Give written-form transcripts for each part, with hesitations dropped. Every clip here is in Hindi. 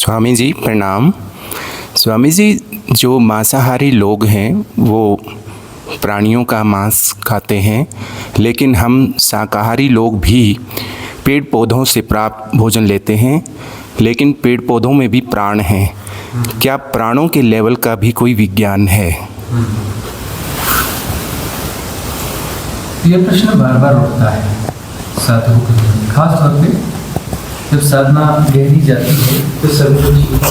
स्वामी जी प्रणाम। स्वामी जी, जो मांसाहारी लोग हैं वो प्राणियों का मांस खाते हैं, लेकिन हम शाकाहारी लोग भी पेड़ पौधों से प्राप्त भोजन लेते हैं, लेकिन पेड़ पौधों में भी प्राण हैं। क्या प्राणों के लेवल का भी कोई विज्ञान है? यह प्रश्न बार बार उठता है साधकों के लिए, खास तौर पे जब साधना गहरी जाती है तो संवेदनशीलता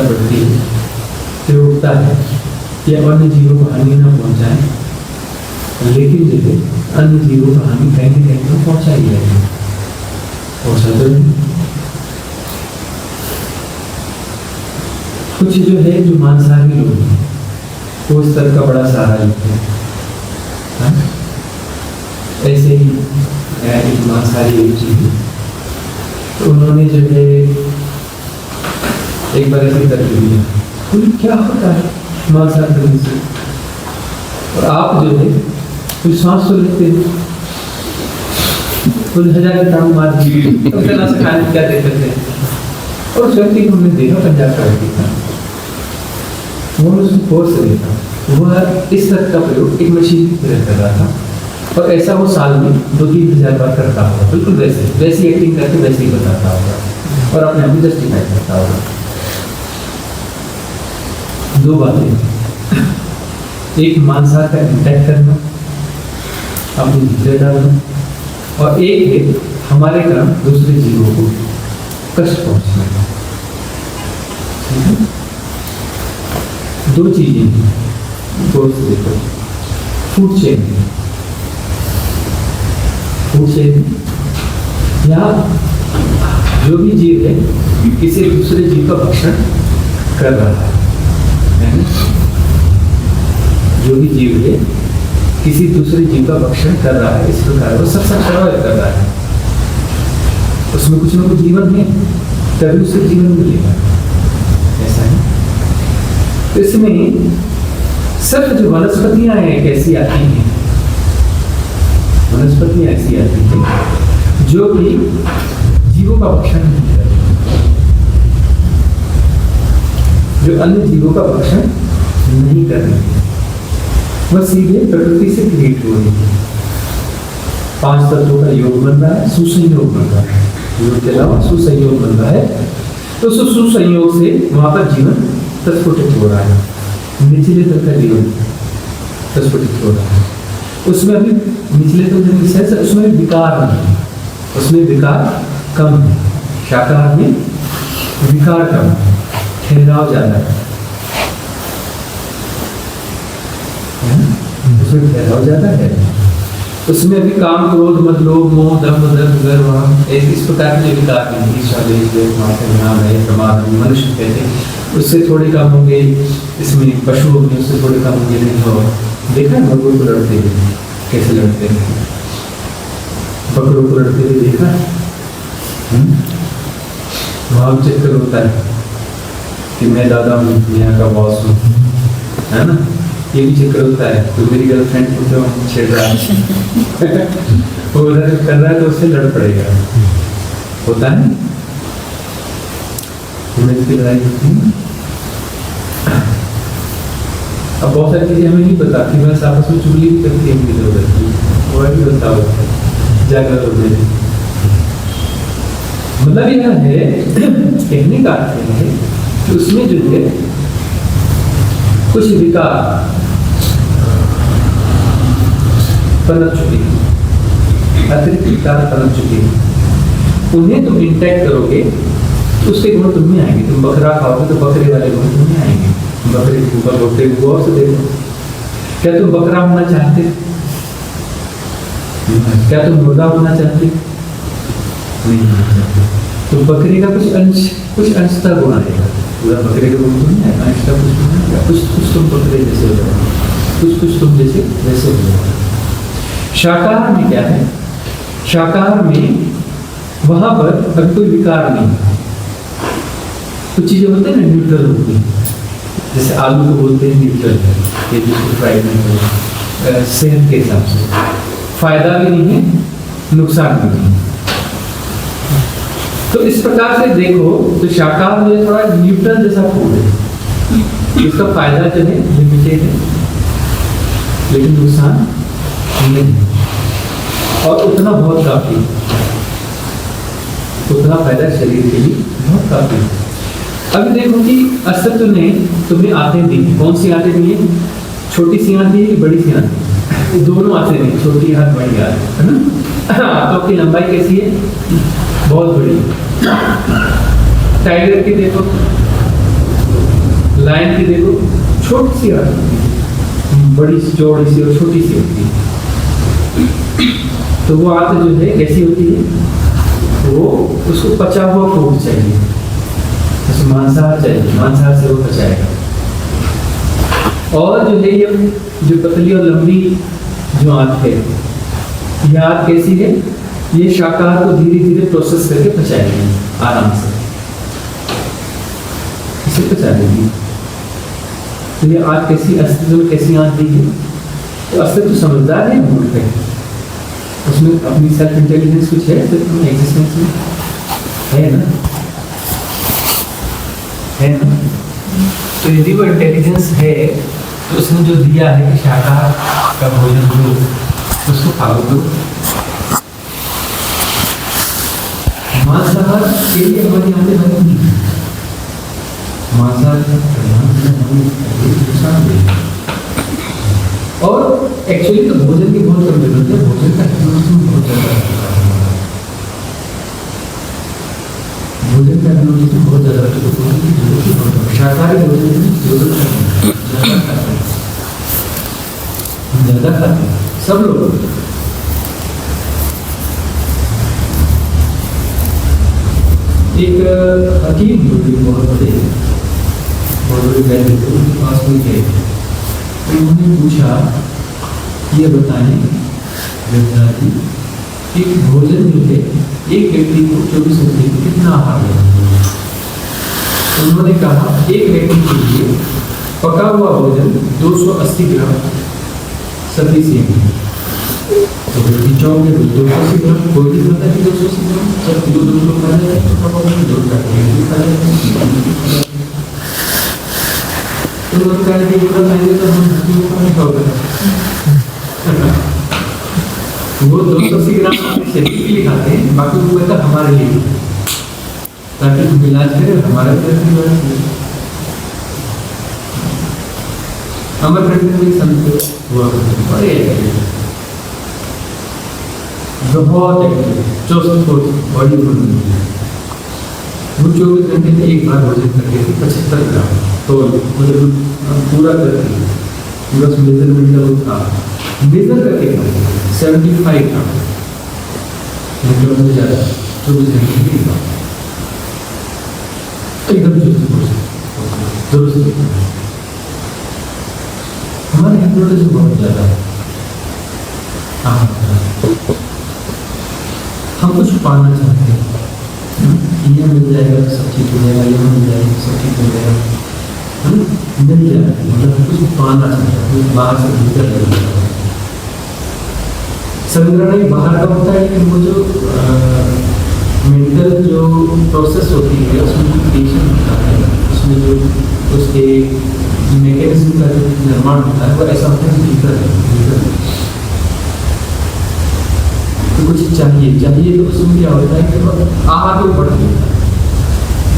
बढ़ती है। तो उठता है कि अन्य जीवों को हानि न पहुंचाए, लेकिन जो है अन्य जीवों को हानि कहीं न कहीं तो पहुंचा ही है, पहुंचा तो नहीं। कुछ जो है जो मांसाहारी लोग हैं वो इस तरह का बड़ा सहारा लेते हैं। ऐसे ही एक मांसाहारी जीव, तो उन्होंने जो है एक बार ऐसे कर दिया, क्या होता है मांसाहार करने से, और आप जो है कुछ सांस तो लेते हैं, कुछ हजार काम मार दिए, इतना से खाने क्या दे सकते हैं। और उस व्यक्ति को हमने देखा, पंजाब का व्यक्ति था, वो उसको फोर्स से देखा, वह इस तरह का प्रयोग एक मशीन की तरह कर रहा था, और ऐसा वो साल में 2-3 हज़ार बार करता होगा, बिल्कुल वैसी एक्टिंग करके वैसे ही बताता होगा और अपने आप को जस्टिफाई करता होगा। दो बातें, एक मांसाहार का इंटैक्ट करना, अपनी भीतर डालना, और एक है हमारे कारण दूसरे जीवों को कष्ट पहुंचना। दो चीजें देखो, फूड चेन या जो भी जीव है किसी दूसरे जीव का भक्षण कर रहा है, जो भी जीव है किसी दूसरे जीव का भक्षण कर रहा है, इस प्रकार वो सब सर्वाइव कर रहा है, उसमें कुछ ना कुछ जीवन है, तभी उसे जीवन मिलेगा, ऐसा है। तो इसमें सिर्फ जो वनस्पतियां हैं कैसी आती हैं, वनस्पतियां ऐसी आती हैं जो कि जीवों का भक्षण नहीं करती, जो अन्य जीवों का भक्षण नहीं कर रही है, वह सीधे प्रकृति से क्रिएट हो रही है। 5 तत्वों का योग बन रहा है, सुसंयोग बन रहा है, योग के अलावा सुसंयोग बन रहा है, तो उस सुसंयोग से वहां पर जीवन प्रस्फुटित हो रहा है, निचले तल का जीवन प्रस्फुटित हो रहा है। उसमें अभी निचले तो सेंस उसमें विकार नहीं है, उसमें विकार कम है, शाकाहार में विकार कम है, ठहराव ज्यादा है, उसमें ठहराव ज्यादा है। उसमें अभी काम, क्रोध, मद, लोभ, मोह, दंभ, गर्व, इस प्रकार के विकार नहीं, प्रमाद मनुष्य कहते हैं, उससे थोड़े कम होंगे। इसमें पशु होंगे, उससे थोड़े कम होंगे। नहीं हो देखा है बकरों को लड़ते हुए, कैसे लड़ते हैं, बकरों को लड़ते हुए देखा है। वहाँ चक्कर होता है कि मैं दादा हूँ, यहाँ का बॉस हूँ, है ना, ये भी चक्कर होता है। तो मेरी गर्लफ्रेंड को तो छेड़ रहा है वो उधर कर रहा है तो उससे लड़ पड़ेगा, होता है इसकी लड़ाई होती है। अब बहुत सारी चीजें हमें नहीं पता कि बस आपस में चुगली भी करती है इधर उधर की, वो भी बताओ जाकर होते हैं। मतलब यह है कहने का अर्थ है कि उसमें जो है कुछ विकार पनप चुके हैं, अतिरिक्त विकार पनप चुके हैं, उन्हें तुम इंटैक्ट करोगे तो उसके गुण तुम में आएंगे। तुम बकरा खाओगे तो बकरे वाले गुण तुम में आएंगे, बकरे के ऊपर होते गौर से देखो। क्या तुम बकरा होना चाहते? क्या तुम मुर्गा होना चाहते? नहीं होना चाहते। तो बकरे का कुछ अंशता गुण आएगा, पूरा बकरे का गुण तो नहीं आएगा, अंश का कुछ गुण आएगा, कुछ तुम बकरे जैसे हो जाओगे, कुछ तुम जैसे वैसे हो जाओगे। शाकाहार में क्या है? शाकाहार में वहां पर अगर कोई विकार नहीं है, कुछ चीजें होते हैं ना न्यूट्रल होती हैं, जैसे आलू को बोलते हैं न्यूट्रल है, ये बिल्कुल फ्राइड नहीं है, सेहत के हिसाब से फायदा भी नहीं है, नुकसान भी नहीं है। तो इस प्रकार से देखो तो शाकाहार जो है थोड़ा न्यूट्रल जैसा फूड है। इसका फायदा जो है लिमिटेड है, लेकिन नुकसान नहीं है, और उतना बहुत काफी, उतना फायदा शरीर के लिए बहुत काफी है। अभी देखो कि अस्तित्व ने तुम्हें आंखें दी, कौन सी आंखें दी है? छोटी सी आंखें दी, बड़ी सी आंखें, दोनों आंखें दी, छोटी हाथ बड़ी हाथ, है ना। आंखों की लंबाई कैसी है? बहुत बड़ी। टाइगर की देखो, लायन की देखो, छोटी सी आंख, बड़ी सी चौड़ी सी और छोटी सी होती है। तो वो आंख जो है कैसी होती है? वो उसको पचा हुआ फूड चाहिए, उसको मांसाहार चाहिए, मांसाहार से वो पचाएगा। और जो है ये जो पतली और लंबी जो आंख है, यह आंख कैसी है? ये शाकाहार को धीरे धीरे प्रोसेस करके पचाएगी आराम से, इसे पचा लेगी। तो ये आंख कैसी, अस्तित्व में कैसी आंख दी है? तो अस्तित्व समझदार है, मूर्ख है, उसमें अपनी सेल्फ इंटेलिजेंस कुछ है, तो एग्जिस्टेंस में है ना, है ना। तो यदि वो इंटेलिजेंस है तो उसने जो दिया है कि शाकाहार का भोजन जो उसको खाओ दो। मांसाहार के लिए हमारी आंखें बनी नहीं है, मांसाहार नुकसान देगा। और एक्चुअली तो भोजन की बहुत कम जरूरत है, भोजन का बहुत ज्यादा, भोजन का बहुत ज्यादा, शाकाहारी भोजन ज्यादा खाते हैं सब लोग। एक हकीम बहुत बड़े वैद्य थे, उनके पास में गए, उन्होंने पूछा ये बताएं वैद्य कि भोजन जो है एक व्यक्ति को 24 घंटे में कितना आहार लेना चाहिए? उन्होंने कहा एक व्यक्ति के लिए पका हुआ भोजन 280 ग्राम सफिशिएंट है। तो व्यक्ति चौंके 280 ग्राम, कोई भी पता है 280 ग्राम, जब दो लोग खा जाए तो पका हुआ दो खा जाए। तो उन्होंने कहा कि इतना खाएंगे तो हम हकीमों का नहीं होगा। वो 280 ग्राम अपने शरीर के लिए खाते हैं, बाकी वो कहता हमारे लिए, ताकि हम इलाज करें, हमारा अमर कंठ में संत हुआ बड़े बहुत चौसठ बॉडी बनी, वो 24 घंटे में एक बार भोजन करते थे 75 ग्राम, तो मतलब पूरा करके बस मेजरमेंट का वो था, मेजर करके 75 ग्राम, मतलब ज़्यादा 24 घंटे की बात, एकदम दुरुस्त। हमारे हिप्नोटिज्म बहुत ज़्यादा है, हम कुछ पाना चाहते हैं, ये मिल जाएगा तो सब ठीक हो जाएगा, ये मिल जाएगा तो सब ठीक हो जाएगा, मिल जाएगा, मतलब कुछ पाना चाहते हैं, कुछ बाहर से भीतर लग जाएगा। संग्रहण बाहर का होता है, लेकिन वो जो मेंटल जो प्रोसेस होती है उसमें जो क्रिएशन होता है, उसमें जो उसके मैकेनिज्म का जो निर्माण होता है वो ऐसा होता है भीतर तो कुछ चाहिए तो उसमें क्या होता है कि आहार तो बढ़ जाता है,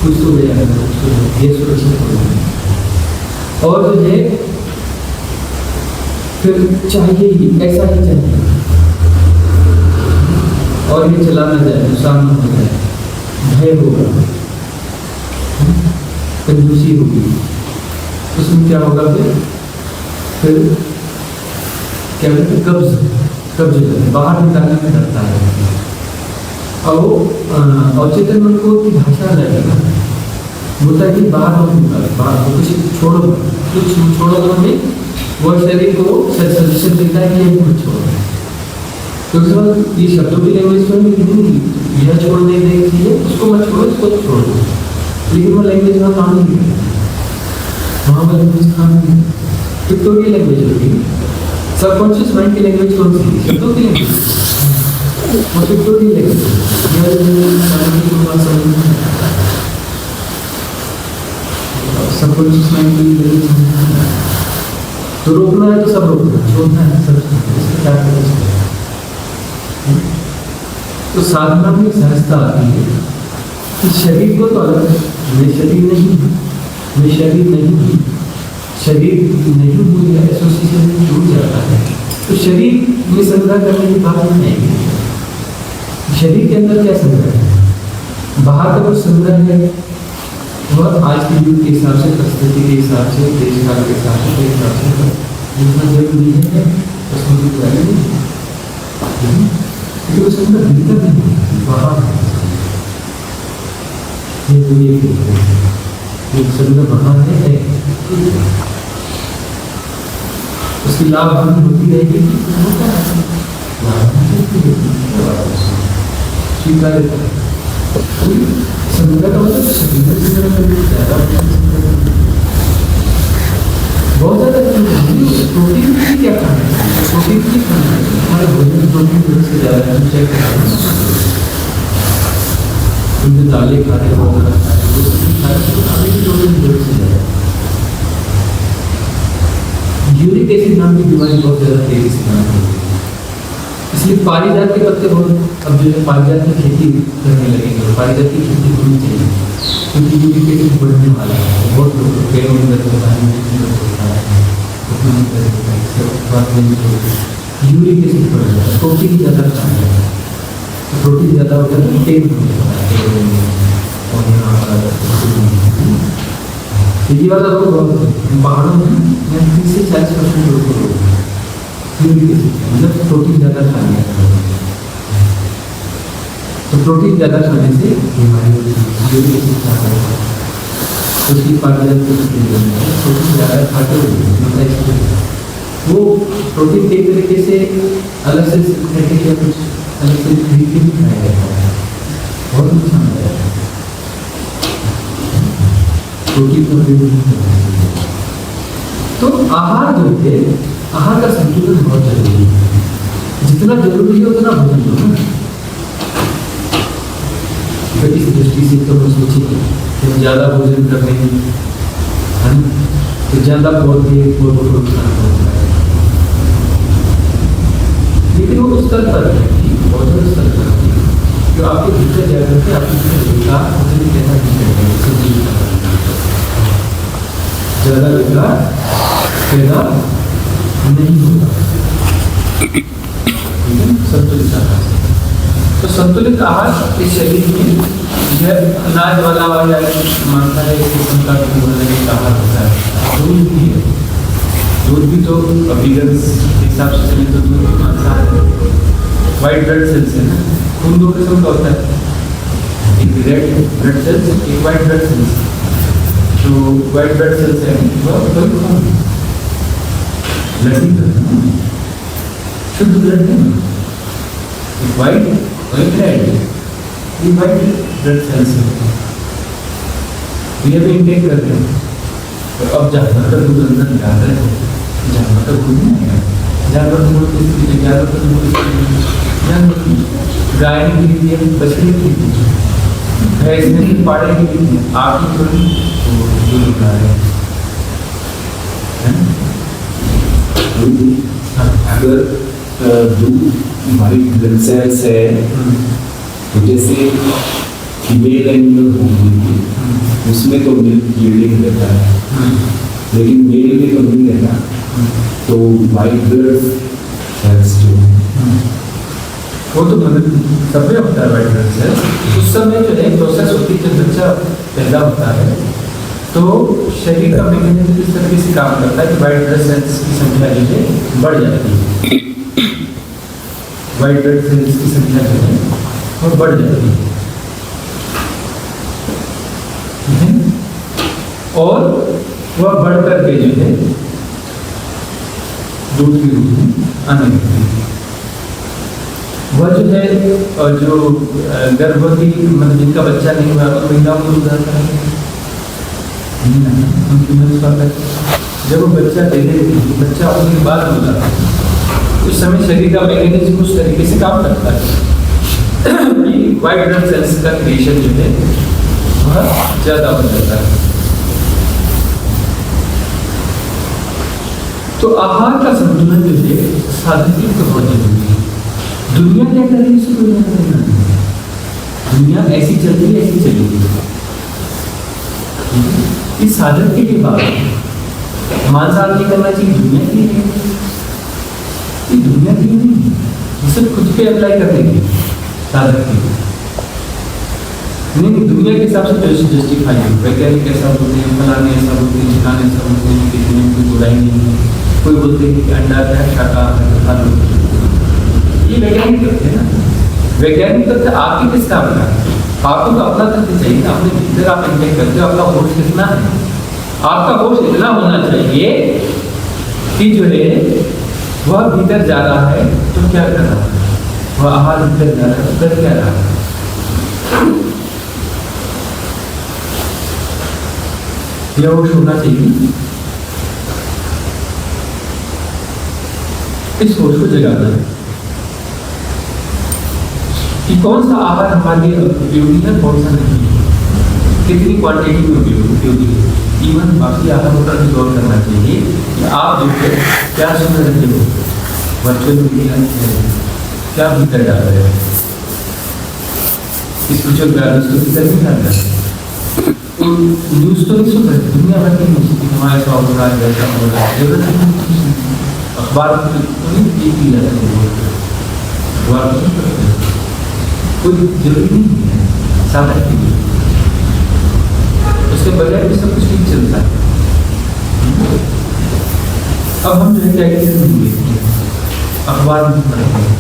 कुछ तो ले जाएगा, ये सुरक्षित हो जाएगा। और जो है फिर चाहिए ही, ऐसा ही चाहिए, और ये चला ना जाए, नुकसान न हो जाए, भय होगा, कंजूसी होगी, उसमें क्या होगा? फिर क्या कहते हैं, कब्ज बाहर निकालने में डरता है। और वो अवचेतन मन को की भाषा लगेगा, होता है कि बाहर मत निकाले, बाहर कुछ छोड़ो हमें, वो शरीर को सजेशन देता है कि ये कुछ छोड़ो। तो उस वक्त ये शब्दों की लैंग्वेज में नहीं, यह छोड़ने नहीं चाहिए, उसको मत छोड़ो, इसको छोड़ दो, लेकिन वो लैंग्वेज में काम नहीं है, वहाँ पर लैंग्वेज काम नहीं है। पिक्टोरियल लैंग्वेज होती है, सबकॉन्शियस माइंड की लैंग्वेज कौन सी? शब्दों की लैंग्वेज। वो फिर तो नहीं लगेगी, सब कुछ तो रोकना है तो सब रोकना, छोड़ना है सब इसका क्या कर सकते हैं। तो साधना में सहजता आती है कि शरीर को तो अलग, मैं शरीर नहीं हूँ, मैं शरीर नहीं हूँ, शरीर नहीं हूँ या एसोसिएशन में जुड़ जाता है तो शरीर में संग्रह करने की बात नहीं आएगी। शरीर के अंदर क्या संग्रह है, बाहर का कुछ संग्रह है, वह आज के युग के हिसाब से, परिस्थिति के हिसाब से, देश काल के हिसाब से जितना जरूरी है उसमें भी वैल्यू नहीं है, क्योंकि वो संग्रह भीतर नहीं है, बाहर है। ये संग्रह बाहर है, उसकी लाभ हानि होती रहेगी, स्वीकार संग्रह का मतलब बहुत ज़्यादा प्रोटीन की क्या खाना है, प्रोटीन की खाना है, हमारे भोजन प्रोटीन से ज़्यादा है, चेक करना उनके दालें खा रहे हो यूरिक एसिड नाम की बीमारी बहुत ज़्यादा तेजी से नाम होती है, इसलिए पारिजात के पत्ते बहुत अब जो है पारिजात की खेती करने लगेंगे, पारिजात की खेती होनी चाहिए क्योंकि यूरिक एसिड बढ़ने वाला है, बहुत लोग पेड़ों में दर्द होता है, यूरिक एसिड बढ़ जाता है, प्रोटीन ज़्यादा खाना है, प्रोटीन ज़्यादा होता है पेट में और यहाँ पर ये वाला रोग पहाड़ों में 30 से 40% लोग यूरिक एसिड मतलब प्रोटीन ज़्यादा खाने, तो प्रोटीन ज़्यादा खाने से बीमारी होती है, यूरिक एसिड ज़्यादा होता है, उसकी पारिजात प्रोटीन ज़्यादा खाते हुए वो प्रोटीन एक तरीके से अलग से कहते हैं कुछ अलग से खरीद के भी खाया जाता है, बहुत नुकसान होता है, प्रोटीन का प्रयोग नहीं करना चाहिए। तो आहार जो है, आहार का संतुलन बहुत जरूरी है, जितना जरूरी है उतना भोजन दो ना। तो इस दृष्टि से तो हम सोचिए कि हम ज़्यादा भोजन कर रहे हैं, है ना, तो ज़्यादा पौधे को नुकसान होता है, लेकिन वो उस स्तर पर है, बहुत स्तर पर जो आपके भीतर जाकर के आपके विकास भोजन कैसा नहीं करेगा, ज़्यादा विकास पैदा नहीं होगा। संतुलित आहार, तो संतुलित आहार इस शरीर में यह अनाज वाला मानता है इस किस्म का आहार होता है। दूध भी है, दूध भी तो वीगन्स के हिसाब से चले तो दूध मांसाहार है। वाइट ब्लड सेल्स है ना, खून दो किस्म का होता है, एक रेड ब्लड सेल्स, एक वाइट ब्लड सेल्स। जो वाइट ब्लड सेल्स है वह शुद्ध ब्लड है, एक वाइट और एक रेड, ये वाइट ब्लड सेल्स है, ये भी इंटेक करते हैं। तो अब जानवर का दूध अंदर जाता है, जानवर का दूध नहीं आएगा, जानवर गाय की रीति है, बछड़ी की रीति है, भैंस ने पाड़े की रीति है, आप ही थोड़ी दूध बना रहे हैं। अगर दूध हमारी ब्लड सेल्स है तो जैसे फीमेल एनिमल होगी उसमें तो मिल्क यील्डिंग रहता है, लेकिन मेल में तो नहीं रहता। तो वाइट ब्लड सेल्स जो वो तो सब में होता है वाइट ब्लड सेल्स। उस समय जो है प्रोसेस होती है, जब बच्चा पैदा होता है तो शरीर का मैकेनिज्म इस तरीके से काम करता है कि वाइट ब्लड सेल्स की संख्या जो है बढ़ जाती है, वाइट ब्लड सेल्स की संख्या जो है वो बढ़ जाती है, और वह बढ़ करके जो है दूध की रूप में आने लगती है। वह जो है जो गर्भवती मतलब जिनका बच्चा नहीं हुआ तो महिलाओं को दूध आता है, जब वो बच्चा दे देती है, बच्चा होने के बाद होता है, उस समय शरीर का मैकेनिज्म उस तरीके से काम करता है कि व्हाइट ब्लड सेल्स का क्रिएशन जो है वह ज्यादा हो जाता है। तो आहार का संतुलन जो है साधक युक्त बहुत जरूरी है। दुनिया क्या कर रही है इसको कोई लेना देना नहीं है। दुनिया ऐसी चल रही है, ऐसी चलेगी। इस साधक के लिए बात मांसाहार नहीं करना चाहिए, दुनिया के लिए, ये दुनिया के लिए नहीं है, ये सब खुद पे अप्लाई करने के लिए साधक के लिए नहीं। दुनिया के हिसाब से जस्टिफाई है, वैज्ञानिक ऐसा बोलते हैं, फलाने ऐसा बोलते हैं, ठिकाने ऐसा बोलते हैं कि दुनिया में कोई बुराई नहीं है। कोई बोलते हैं कि अंडा क्या शाकाहार है, खा लो। ये वैज्ञानिक तथ्य है ना। वैज्ञानिक तथ्य आपके किस काम का? आपको तो अपना तथ्य चाहिए, अपने भीतर आप इंटेक करते हो, अपना होश कितना है? आपका होश इतना होना चाहिए कि जो है वह भीतर जा रहा है तो क्या कर रहा है, वह आहार भीतर जा रहा है तो कर क्या रहा है। यह होश होना चाहिए। इस होश को जगाना है कि कौन सा आहार हमारे लिए उपयोगी है, कौन सा नहीं है, कितनी क्वांटिटी में उपयोगी है। इवन बाकी आहारों पर भी गौर करना चाहिए कि आप जो है क्या सुन रहे हो, वर्चुअल मीडिया क्या भीतर डाल रहे हो, स्पिरिचुअल बैलेंस तो भीतर नहीं डाल रहे। न्यूज़ तो नहीं सुन रहे, दुनिया भर की न्यूज़ कि हमारे साथ हो रहा है, वैसा हो रहा है, जरूरत नहीं। अखबार तो नहीं एक ही जाता है, अखबार तो नहीं पढ़ते, कोई जरूरी नहीं है साधक के लिए। उसके बगैर भी सब कुछ ठीक चलता है। अब हम जो है टेलीविजन नहीं देखते हैं, अखबार नहीं पढ़ते हैं,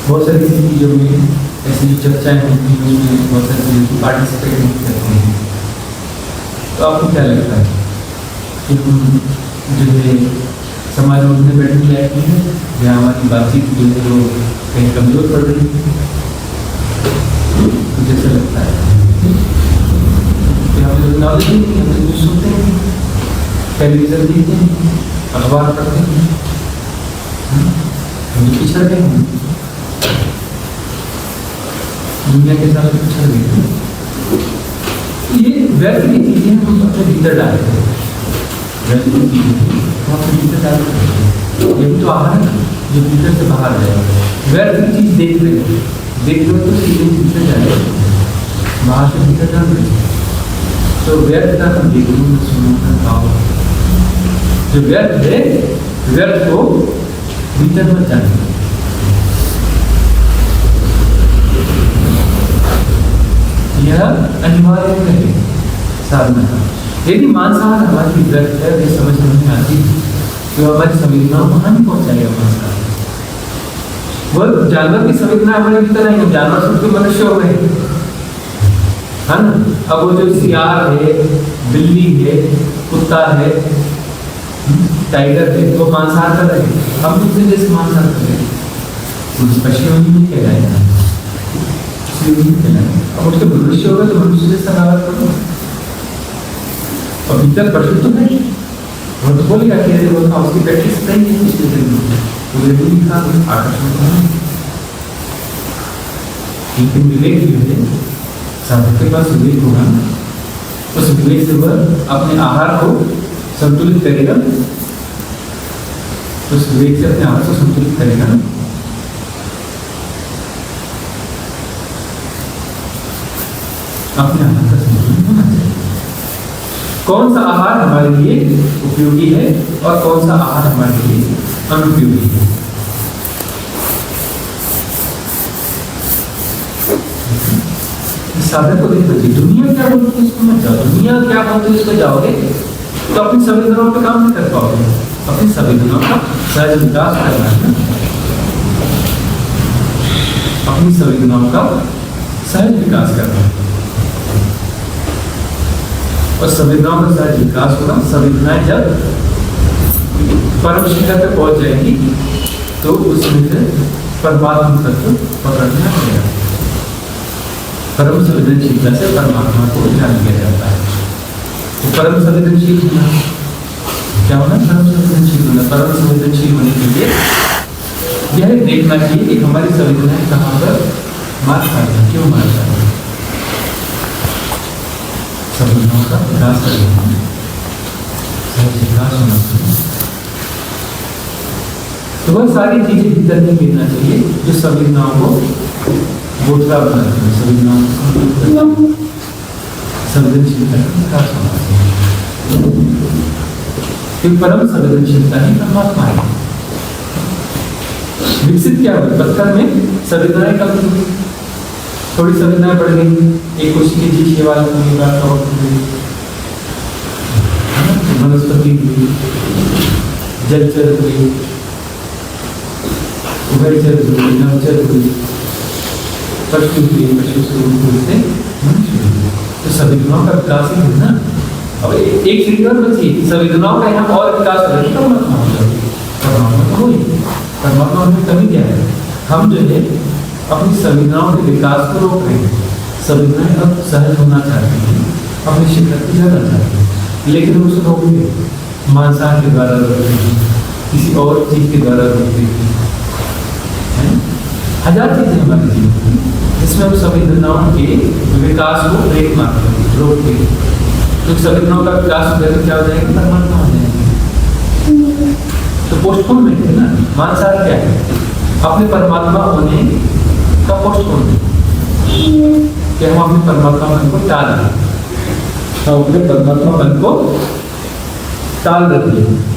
बहुत सारी चीज़ों में ऐसी जो चर्चाएं होती हैं उसमें बहुत सारी चीज़ों को पार्टिसिपेट नहीं करते हैं। तो आपको क्या लगता है कि हम जो है समाज में उठने बैठने लायक नहीं है, या हमारी बातचीत जो है वो कहीं कमजोर पड़ रही है? मुझे ऐसा लगता है कि हमें नॉलेज नहीं है, हम न्यूज़ सुनते हैं, टेलीविजन देखते हैं, अखबार पढ़ते हैं, हम पिछड़ गए हैं, दुनिया के साथ पिछड़ गए हैं। ये व्यर्थ की चीजें हम अपने भीतर डालते हैं, व्यर्थ की चीजें हम अपने भीतर डालते हैं। ये भी तो आहार है जो भीतर से बाहर जाएगा। व्यर्थ की चीज देख रहे हो तो सीधे भीतर जाएगा, बाहर से भीतर डाल रहे। तो व्यर्थ का हम देखो न सुनो न खाओ, जो व्यर्थ है व्यर्थ को भीतर मत जाने। यह अनिवार्य है साधना का। यदि मांसाहार हमारी व्यर्थ है, ये समझ नहीं आती तो हमारी संवेदनाओं को हानि पहुंचाएगा मांसाहार। वह जानवर की संवेदना हमारे भीतर नहीं है, जानवर सुन के मनुष्य हो गए, है ना। अब वो जो सियार है, बिल्ली है, कुत्ता है, टाइगर है, तो मांसाहार कर रहे हैं, हम दूसरे जैसे मांसाहार कर रहे हैं, स्पेशल नहीं कहलाएगा। अब उसके मनुष्य होगा तो मनुष्य जैसा व्यवहार करो। और भीतर पशु तो नहीं, वो तो बोलेगा कि अरे वो उसकी प्रैक्टिस नहीं है, इसलिए तो लिखा आकर्षण नहीं। लेकिन विवेक जो है साधक के पास विवेक होगा, उस विवेक से वह अपने आहार को संतुलित करेगा, उस विवेक से अपने आहार को संतुलित करेगा। अपने आहार का संतुलन होना चाहिए। कौन सा आहार हमारे लिए उपयोगी है और कौन सा आहार हमारे लिए अनुपयोगी है। साधक को देखो जी, दुनिया क्या बोलती है इसको मत जाओ, दुनिया क्या बोलती है इसको जाओगे तो अपनी संवेदनाओं पे काम नहीं कर पाओगे। अपनी संवेदनाओं का सहज विकास करना है, अपनी संवेदनाओं का सहज विकास करना है। और संवेदनाओं का सहज विकास होगा। संवेदनाएं जब परम शिखर पे पहुंच जाएंगी तो उसमें से परमात्मा तत्व पकड़ना पड़ेगा। परम संवेदनशीलता से परमात्मा को जान लिया जाता है। तो परम संवेदनशील होना क्या होना? परम संवेदनशील होना। परम संवेदनशील होने के लिए यह देखना चाहिए कि हमारी संवेदनाएं कहाँ पर मार खाती हैं, क्यों मार खाती हैं। संवेदनाओं का विकास कर रहे हैं, सहज विकास होना चाहिए। तो वह सारी चीजें भीतर नहीं मिलना चाहिए जो संवेदनाओं को बोधरा बनाती है, संवेदनाओं को संवेदनशीलता का विकास होना चाहिए। क्योंकि परम संवेदनशीलता ही परमात्मा है। विकसित क्या हुआ? पत्थर में संवेदनाएं कम हुई, थोड़ी संवेदनाएं बढ़ गई, एक कोशिश की जीव सेवा की बात और वनस्पति हुई, जलचर हुई, उभयचर हुई, नवचर हुई, पशु हुई, पशु से उनसे मनुष्य हुई। तो संवेदनाओं का विकास ही है ना। अब एक चीज और बची, संवेदनाओं का यहाँ और विकास हो रहा है, परमात्मा हो रहा है। परमात्मा तो वही, परमात्मा में कमी क्या है? हम जो है अपनी संवेदनाओं के विकास को रोक रहे हैं। संवेदनाएं अब सहज होना चाहती हैं, अपनी शिक्षक को ज्यादा चाहते हैं, लेकिन हम उसको रोकेंगे, मांसाहार के द्वारा रोकते हैं, किसी और चीज के द्वारा रोकते हैं। हजार चीजें हमारे जीवन में जिसमें हम संवेदनाओं के विकास को ब्रेक मारते हैं, रोकते हैं। तो संवेदनाओं का विकास हो जाए तो क्या हो जाएगा? परमात्मा हो जाएंगे। तो पोस्टपोनमेंट है ना। मांसाहार क्या है? अपने परमात्मा होने का पोस्टपोनमेंट, कि हम अपने परमात्मापन को टाल दें, हम अपने परमात्मापन को टाल देते हैं।